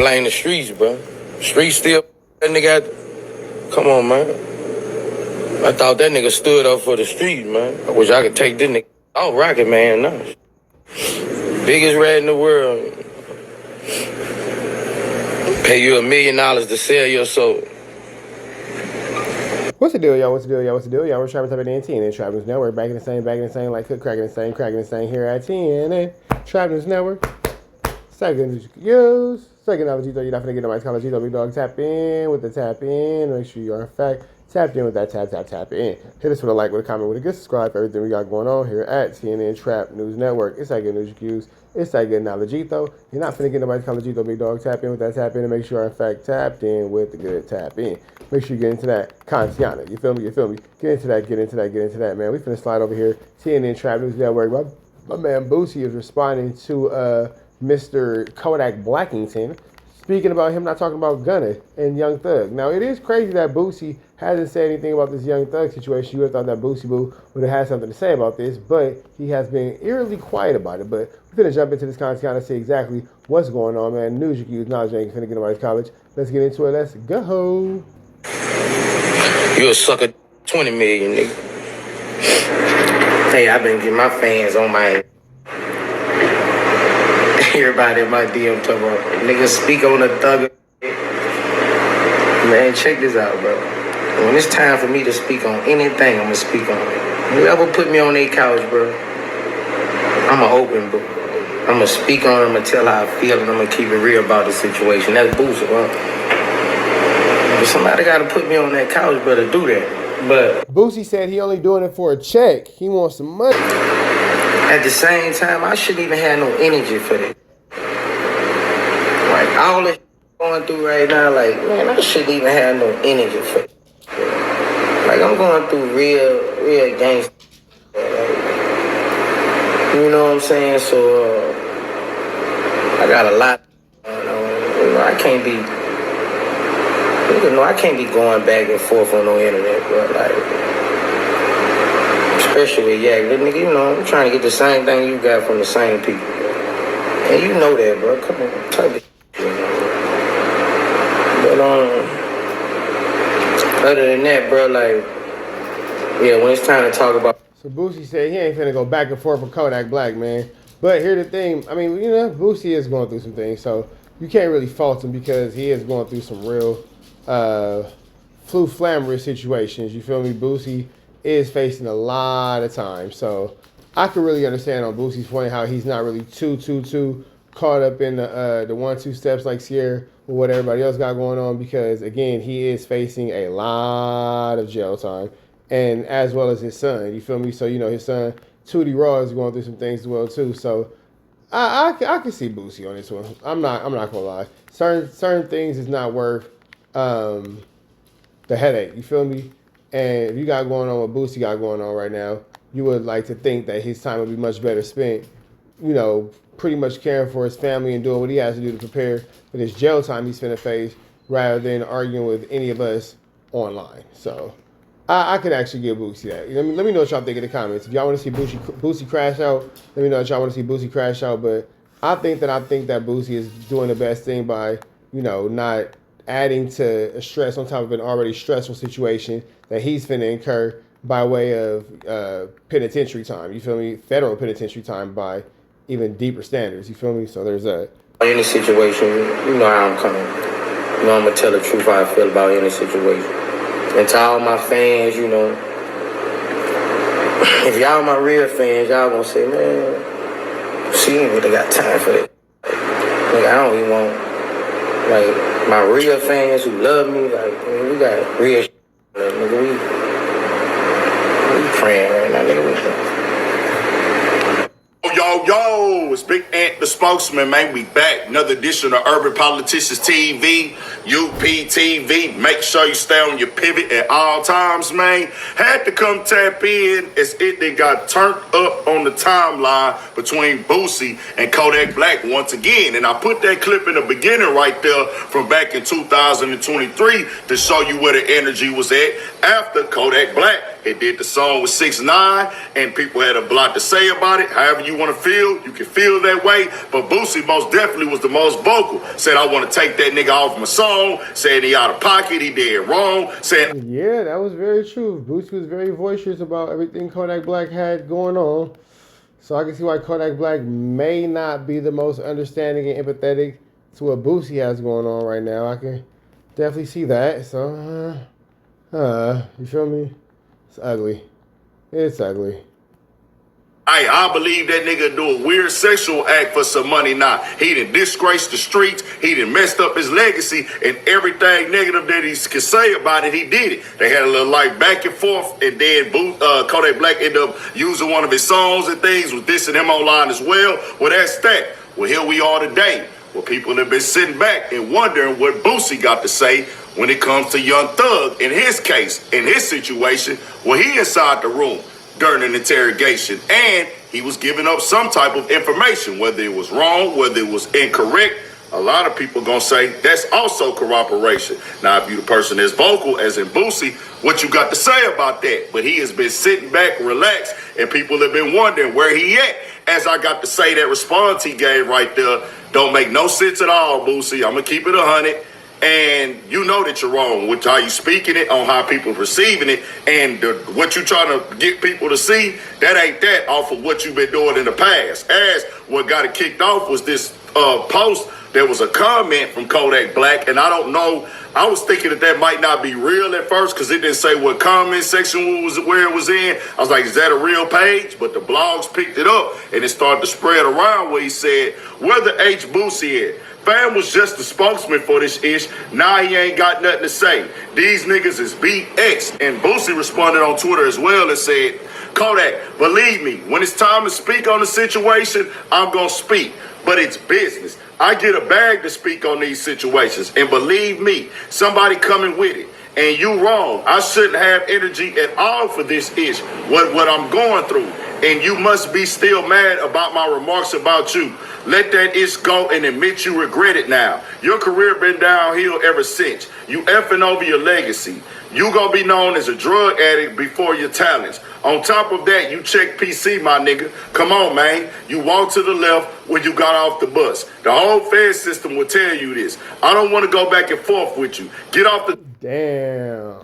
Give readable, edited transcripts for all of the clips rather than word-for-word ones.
blame the streets, bro. Streets still that nigga. Come on, man. I thought that nigga stood up for the streets, man. I wish I could take this nigga. Oh, Rocket Man, no. Biggest rat in the world. Pay you $1 million to sell your soul. What's the deal, y'all? What's the deal, y'all? What's the deal, y'all? We're Travis up at TNN Trap News Network. Back in the same, like cook, cracking the same here at TNN Trap News Network. Second news you can use. Second knowledge, you're not gonna get nobody's college. Big dog, tap in with the tap in. Make sure you are in fact tapped in with that tap in. Hit us with a like, with a comment, with a good subscribe for everything we got going on here at TNN Trap News Network. It's that good news you can use. It's that good knowledge, though. You're not finna get nobody's college, big dog. Tap in with that tap in and make sure you are in fact tapped in with the good tap in. Make sure you get into that Kantiana. You feel me? Get into that, man. We finna slide over here. TNN Trap News Network. My man Boosie is responding to Mr. Kodak Blackington, speaking about him not talking about Gunna and Young Thug. Now, it is crazy that Boosie hasn't said anything about this Young Thug situation. You would have thought that Boosie Boo would have had something to say about this, but he has been eerily quiet about it. But we're going to jump into this content and see exactly what's going on, man. News you can use, knowledge you ain't finna get nobody's college. Let's get into it. Let's go. You a sucker 20 million, nigga. Hey, I've been getting my fans on my... Everybody in my DM talking about, niggas speak on the thug. Man, check this out, bro. When it's time for me to speak on anything, I'm gonna speak on it. Whoever put me on their couch, bro, I'm an open book. I'm gonna speak on it, I'm gonna tell how I feel, and I'm gonna keep it real about the situation. That's Boosie, bro. But somebody gotta put me on that couch, bro, to do that. But Boosie said he only doing it for a check. He wants some money. At the same time, I shouldn't even have no energy for this. Like, all this going through right now, like, man, I shouldn't even have no energy for it. Like, I'm going through real gangster. You know what I'm saying? So, I got a lot going on. You know, I can't be going back and forth on no internet, bro. Like, especially with Yak. Nigga, you know, I'm trying to get the same thing you got from the same people. And you know that, bro. Come on, type it. But, other than that, bro, like, yeah, when it's time to talk about... So Boosie said he ain't finna go back and forth with Kodak Black, man. But here's the thing. I mean, you know, Boosie is going through some things, so you can't really fault him because he is going through some real flamboyant situations. You feel me? Boosie is facing a lot of time. So I could really understand on Boosie's point how he's not really too caught up in the 1-2 steps like Sierra or what everybody else got going on, because again, he is facing a lot of jail time, and as well as his son. You feel me? So, you know, his son Tootie Raw is going through some things as well too. So I can see Boosie on this one. I'm not gonna lie. Certain things is not worth the headache. You feel me? And if you got going on what Boosie got going on right now, you would like to think that his time would be much better spent, you know, pretty much caring for his family and doing what he has to do to prepare for this jail time he's finna face, rather than arguing with any of us online. So I could actually give Boosie that. Let me know what y'all think in the comments. If y'all want to see Boosie crash out, let me know if y'all want to see Boosie crash out. But I think that Boosie is doing the best thing by, you know, not adding to a stress on top of an already stressful situation that he's finna incur by way of penitentiary time. You feel me? Federal penitentiary time by even deeper standards. You feel me? So there's that. Any situation, you know how I'm coming. You know I'm gonna tell the truth how I feel about any situation. And to all my fans, you know, if y'all my real fans, y'all gonna say, man, she ain't really got time for that. Like, I don't even want, like, my real fans who love me, like, man, we got real shit. Nigga, we praying right now, nigga. Yo, it's Big Ant, the spokesman, man. We back. Another edition of Urban Politicians TV, UPTV. Make sure you stay on your pivot at all times, man. Had to come tap in as it then got turned up on the timeline between Boosie and Kodak Black once again. And I put that clip in the beginning right there from back in 2023 to show you where the energy was at after Kodak Black He did the song with 6ix9ine, and people had a lot to say about it. However you want to feel, you can feel that way. But Boosie most definitely was the most vocal. Said, I want to take that nigga off my song. Said he out of pocket, he did wrong. Said, yeah, that was very true. Boosie was very voicious about everything Kodak Black had going on. So I can see why Kodak Black may not be the most understanding and empathetic to what Boosie has going on right now. I can definitely see that. So, you feel me? It's ugly. It's ugly. hey, I believe that nigga do a weird sexual act for some money now. He done disgraced the streets. He done messed up his legacy, and everything negative that he could say about it, he did it. They had a little like back and forth, and then Kodak Black ended up using one of his songs and things, was dissing him online as well. Well, that's that. Well, here we are today, where people have been sitting back and wondering what Boosie got to say when it comes to Young Thug in his case, in his situation, where he inside the room during an interrogation, and he was giving up some type of information, whether it was wrong, whether it was incorrect. A lot of people gonna say that's also corroboration. Now, if you the person that's vocal, as in Boosie, what you got to say about that? But he has been sitting back, relaxed, and people have been wondering where he at. As I got to say, that response he gave right there don't make no sense at all, Boosie. I'm gonna keep it 100. And you know that you're wrong with how you speaking it, on how people perceiving it, and what you trying to get people to see, that ain't that off of what you've been doing in the past. As what got it kicked off was this post. There was a comment from Kodak Black, and I don't know, I was thinking that might not be real at first because it didn't say what comment section was where it was in. I was like, is that a real page? But the blogs picked it up, and it started to spread around where he said, where the H Boosie at? Fam was just the spokesman for this ish. Now he ain't got nothing to say. These niggas is BX. And Boosie responded on Twitter as well and said, Kodak, believe me, when it's time to speak on the situation, I'm gonna speak. But it's business. I get a bag to speak on these situations. And believe me, somebody coming with it. And you wrong. I shouldn't have energy at all for this ish, what I'm going through. And you must be still mad about my remarks about you. Let that ish go and admit you regret it now. Your career been downhill ever since. You effing over your legacy. You gonna be known as a drug addict before your talents. On top of that, you check PC, my nigga. Come on, man. You walk to the left when you got off the bus. The whole Fed system will tell you this. I don't want to go back and forth with you. Get off the... Damn.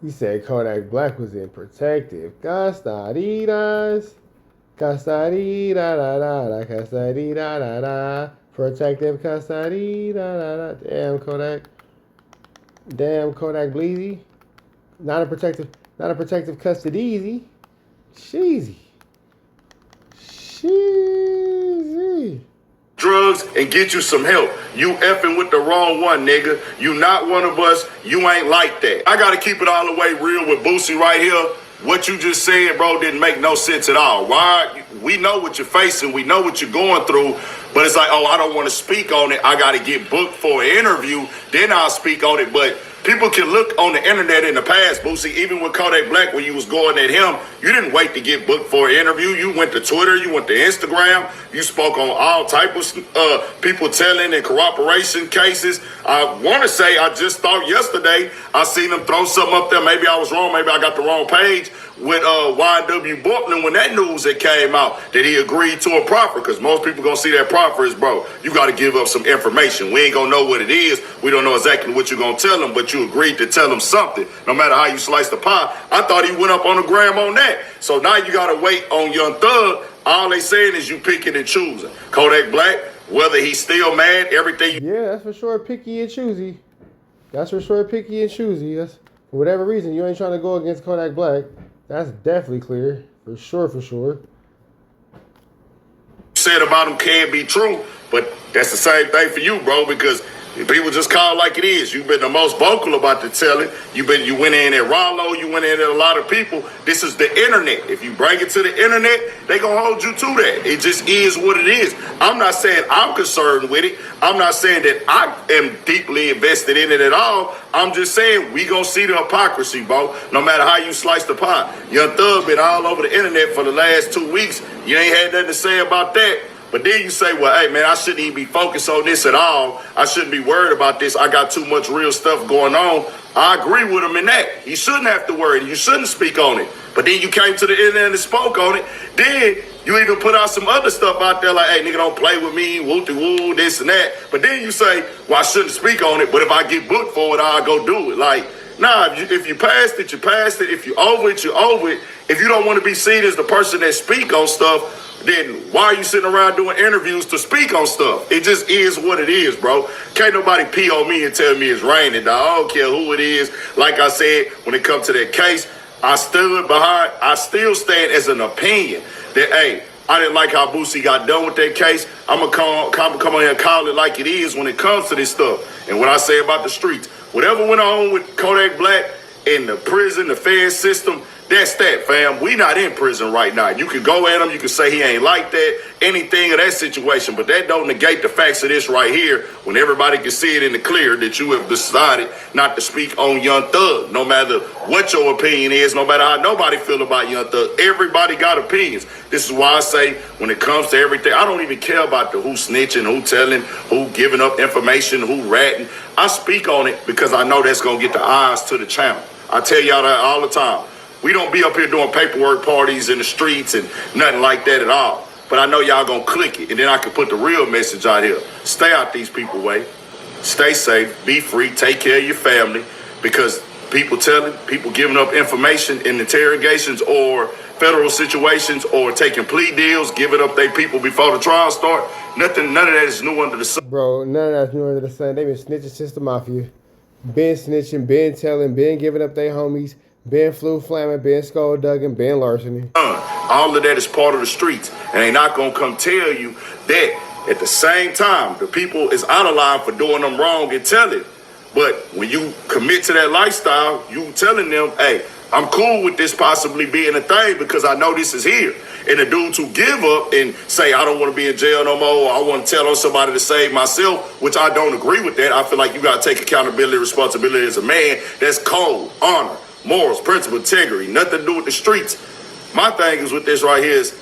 He said Kodak Black was in protective custodies. Custody-da-da-da-da, custody-da-da-da, protective custody-da-da-da. Damn, Kodak. Damn, Kodak Bleezy. Not a protective custody. Sheezy. drugs and get you some help. You effing with the wrong one, nigga. You not one of us. You ain't like that. I gotta keep it all the way real with Boosie right here. What you just said, bro, didn't make no sense at all. Why? We know what you're facing. We know what you're going through. But it's like, oh, I don't want to speak on it. I got to get booked for an interview. Then I'll speak on it. But people can look on the internet in the past, Boosie, even with Kodak Black, when you was going at him, you didn't wait to get booked for an interview. You went to Twitter. You went to Instagram. You spoke on all type of people telling and corroboration cases. I want to say I just thought yesterday I seen them throw something up there. Maybe I was wrong. Maybe I got the wrong page with YW Bortman when that news that came out that he agreed to a proffer, because most people gonna see that proffer as, bro, you got to give up some information. We ain't gonna know what it is. We don't know exactly what you're gonna tell them, but you agreed to tell them something, no matter how you slice the pie. I thought he went up on the gram on that. So now you gotta wait on Young Thug. All they saying is you picking and choosing. Kodak Black, whether he's still mad, everything. Yeah, that's for sure picky and choosy. That's for sure picky and choosy. That's, for whatever reason, you ain't trying to go against Kodak Black. That's definitely clear. For sure, for sure. Said about him can't be true, but that's the same thing for you, bro, because people just call it like it is. You've been the most vocal about the telling. You went in at Rollo, you went in at a lot of people. This is the internet. If you bring it to the internet, they gonna hold you to that. It just is what it is. I'm not saying I'm concerned with it. I'm not saying that I am deeply invested in it at all. I'm just saying we gonna see the hypocrisy, bro, no matter how you slice the pie. Young Thug been all over the internet for the last 2 weeks. You ain't had nothing to say about that. But then you say, well, hey, man, I shouldn't even be focused on this at all. I shouldn't be worried about this. I got too much real stuff going on. I agree with him in that. You shouldn't have to worry. You shouldn't speak on it. But then you came to the internet and spoke on it. Then you even put out some other stuff out there like, hey, nigga, don't play with me, woo-de-woo, this and that. But then you say, well, I shouldn't speak on it, but if I get booked for it, I'll go do it. Like, nah, if you passed it, you passed it. If you over it, you over it. If you don't want to be seen as the person that speak on stuff, then why are you sitting around doing interviews to speak on stuff? It just is what it is, bro. Can't nobody pee on me and tell me it's raining, dog. I don't care who it is. Like I said, when it comes to that case, I still stand as an opinion that, hey, I didn't like how Boosie got done with that case. I'm going to come on here and call it like it is when it comes to this stuff. And what I say about the streets, whatever went on with Kodak Black in the prison, the Fed system, that's that, fam. We not in prison right now. You can go at him. You can say he ain't like that, anything of that situation. But that don't negate the facts of this right here when everybody can see it in the clear that you have decided not to speak on Young Thug. No matter what your opinion is, no matter how nobody feel about Young Thug, everybody got opinions. This is why I say when it comes to everything, I don't even care about the who snitching, who telling, who giving up information, who ratting. I speak on it because I know that's going to get the eyes to the channel. I tell y'all that all the time. We don't be up here doing paperwork parties in the streets and nothing like that at all. But I know y'all gonna click it, and then I can put the real message out here. Stay out these people's way. Stay safe, be free, take care of your family, because people telling, people giving up information in interrogations or federal situations or taking plea deals, giving up their people before the trial start. None of that is new under the sun. Bro, none of that's new under the sun. They been snitching since the mafia. Been snitching, been telling, been giving up their homies. Ben flu flamming, Ben skullduggen, Ben larceny. All of that is part of the streets. And they not going to come tell you that at the same time, the people is out of line for doing them wrong and tell it. But when you commit to that lifestyle, you telling them, hey, I'm cool with this possibly being a thing because I know this is here. And the dudes who give up and say, I don't want to be in jail no more, or I want to tell on somebody to save myself, which I don't agree with that. I feel like you got to take accountability, responsibility as a man. That's code, honor, morals, principle, integrity, nothing to do with the streets. My thing is with this right here is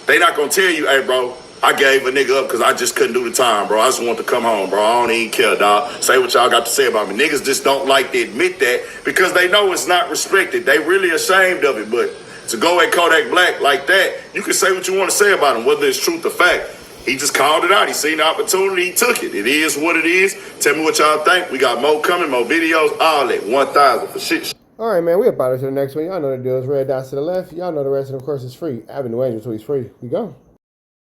they not going to tell you, hey, bro, I gave a nigga up because I just couldn't do the time, bro. I just want to come home, bro. I don't even care, dog. Say what y'all got to say about me. Niggas just don't like to admit that because they know it's not respected. They really ashamed of it. But to go at Kodak Black like that, you can say what you want to say about him, whether it's truth or fact. He just called it out. He seen the opportunity. He took it. It is what it is. Tell me what y'all think. We got more coming, more videos, all that. 1,000 for shit. All right, man. We about to the next one. Y'all know the deal is red dots to the left. Y'all know the rest of the course is free. Avenue Angel Tweets free. We go.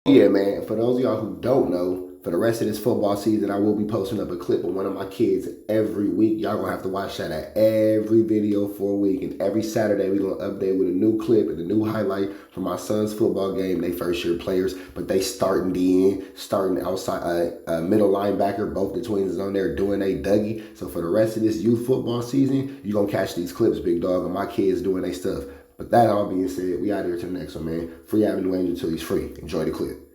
Yeah, man, for those of y'all who don't know, for the rest of this football season, I will be posting up a clip of one of my kids every week. Y'all gonna have to watch that at every video for a week. And every Saturday, we're gonna update with a new clip and a new highlight from my son's football game. They first year players, but they starting DN, starting outside, middle linebacker. Both the twins is on there doing a Dougie. So for the rest of this youth football season, you're gonna catch these clips, big dog, of my kids doing their stuff. But that all being said, we out here to the next one, man. Free Avenue Angel till he's free. Enjoy the clip.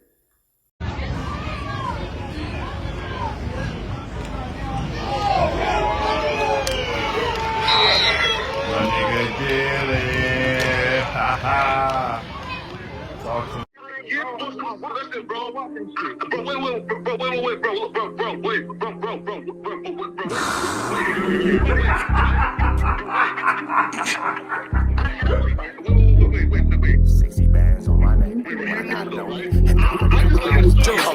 Sexy bands on my name. How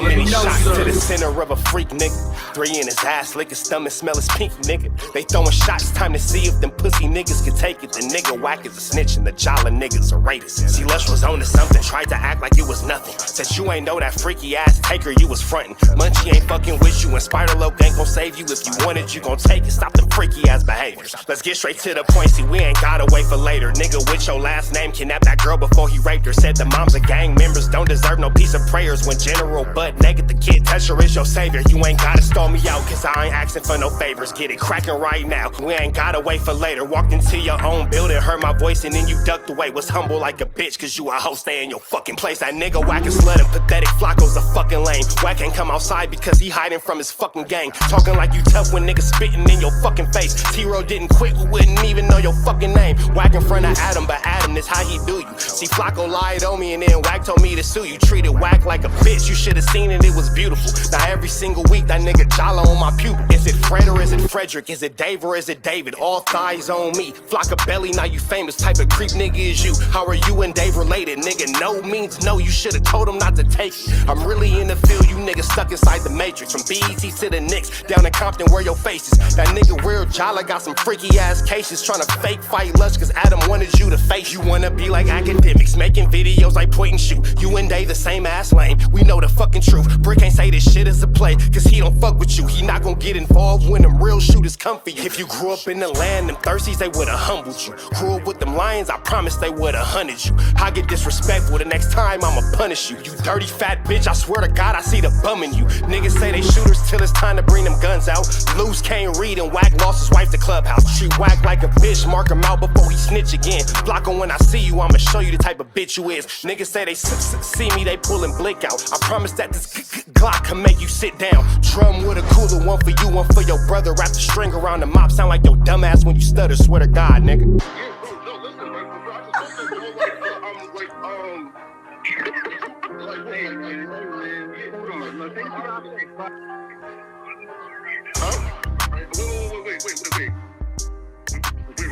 many shots to the center of a freak, nigga? 3 in his ass, lick his stomach, smell his pink, nigga. They throwing shots, time to see if them pussy niggas can take it. The nigga whack is a snitch and the jolly niggas are rapists. See, Lush was on to something, tried to act like it was nothing. Said you ain't know that freaky ass taker you was frontin'. Munchie ain't fucking with you and Spider-Loc ain't gon' save you. If you want it, you gon' take it. Stop the freaky ass behaviors. Let's get straight to the point, see we ain't gotta wait for later. Nigga with your last name kidnapped that girl before he raped her. Said the moms of gang members don't deserve no piece of prayers when General Butt naked the kid Kid Tesher is your savior. You ain't gotta stall me out, cause I ain't asking for no favors. Get it cracking right now. We ain't gotta wait for later. Walked into your own building, heard my voice, and then you ducked away. Was humble like a bitch, cause you a hoe, stay in your fucking place. That nigga whack and slut and pathetic. Flacco's a fucking lame. Whack ain't come outside because he hiding from his fucking gang. Talking like you tough when niggas spitting in your fucking face. T-Row didn't quit, we wouldn't even know your fucking name. Whack in front of Adam, but Adam is how he do you. See, Flacco lied on me and then Whack told me to sue you. Treated Whack like a bitch, you should've seen it, it was beautiful. Now every single week that nigga jolly on my pupil. Is it Fred or is it Frederick? Is it Dave or is it David? All thighs on me. Flock a belly, now you famous. Type of creep nigga is you. How are you and Dave related? Nigga, no means no, you should've told him not to take it. I'm really in the field, you niggas stuck inside the matrix. From BET to the Knicks, down in Compton where your face is. That nigga real jolly got some freaky ass cases. Tryna fake fight Lush cause Adam wanted you to face. You wanna be like academics, making videos like point and shoot. You and Dave the same ass lane, we know the fucking truth. Brick ain't say this shit is a play, cause he don't fuck with you. He not gon' get involved when them real shooters come for you. If you grew up in the land, them thirsties, they would've humbled you. Grew up with them lions, I promise they would've hunted you. I get disrespectful, the next time I'ma punish you. You dirty fat bitch, I swear to God I see the bum in you. Niggas say they shooters till it's time to bring them guns out. Loose can't read and Whack lost his wife to Clubhouse. Treat Whack like a bitch, mark him out before he snitch again. Flacco, when I see you, I'ma show you the type of bitch you is. Niggas say they see me, they pullin' blick out. I promise that this Glock can make you sit down. Drum with a cooler, one for you, one for your brother. Wrap the string around the mop, sound like your dumb ass when you stutter. Swear to God, nigga.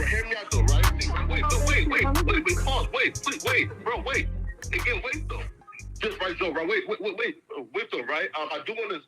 Hear me out though, right? Wait, bro, wait. Again, wait though. Just right though, right? Wait though, right? I do want to